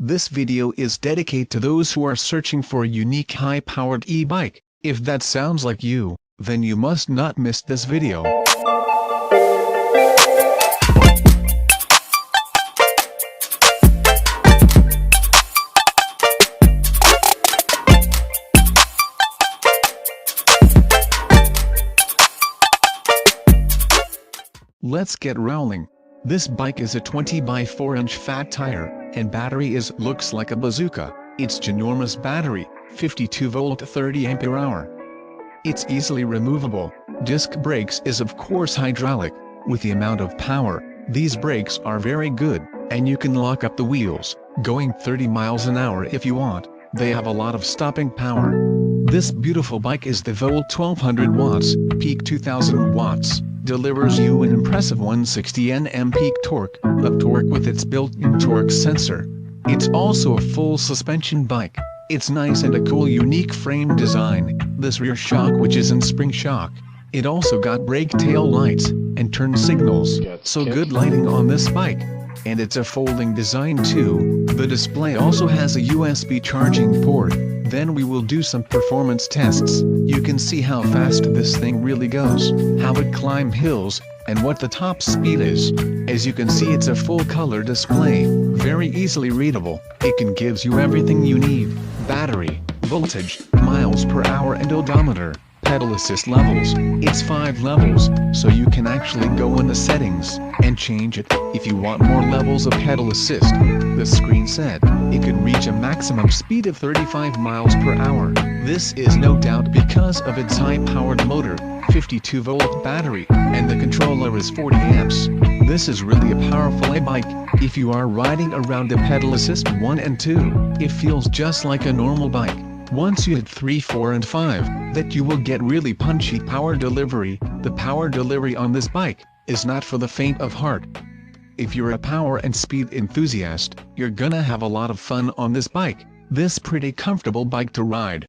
This video is dedicated to those who are searching for a unique high-powered e-bike. If that sounds like you, then you must not miss this video. Let's get rolling. This bike is a 20 by 4 inch fat tire, and battery looks like a bazooka. It's ginormous battery, 52 volt 30 ampere hour. It's easily removable. Disc brakes is of course hydraulic. With the amount of power, these brakes are very good, and you can lock up the wheels, going 30 miles an hour if you want. They have a lot of stopping power. This beautiful bike is the volt 1200 watts, peak 2000 watts. Delivers you an impressive 160 Nm peak torque with its built-in torque sensor. It's also a full suspension bike. It's nice and a cool unique frame design. This rear shock which is in spring shock. It also got brake tail lights and turn signals, so good lighting on this bike. And it's a folding design too. The display also has a USB charging port. Then we will do some performance tests. You can see how fast this thing really goes, how it climbs hills, and what the top speed is. As you can see, it's a full color display, very easily readable. It can gives you everything you need: battery, voltage, miles per hour and odometer, pedal assist levels. It's 5 levels, so you can actually go in the settings and change it if you want more levels of pedal assist. The screen said it could reach a maximum speed of 35 miles per hour. This is no doubt because of its high-powered motor, 52 volt battery, and the controller is 40 amps. This is really a powerful e-bike. If you are riding around the pedal assist 1 and 2, it feels just like a normal bike. Once you hit 3, 4 and 5, that you will get really punchy power delivery. The power delivery on this bike is not for the faint of heart. If you're a power and speed enthusiast, you're gonna have a lot of fun on this bike. This pretty comfortable bike to ride.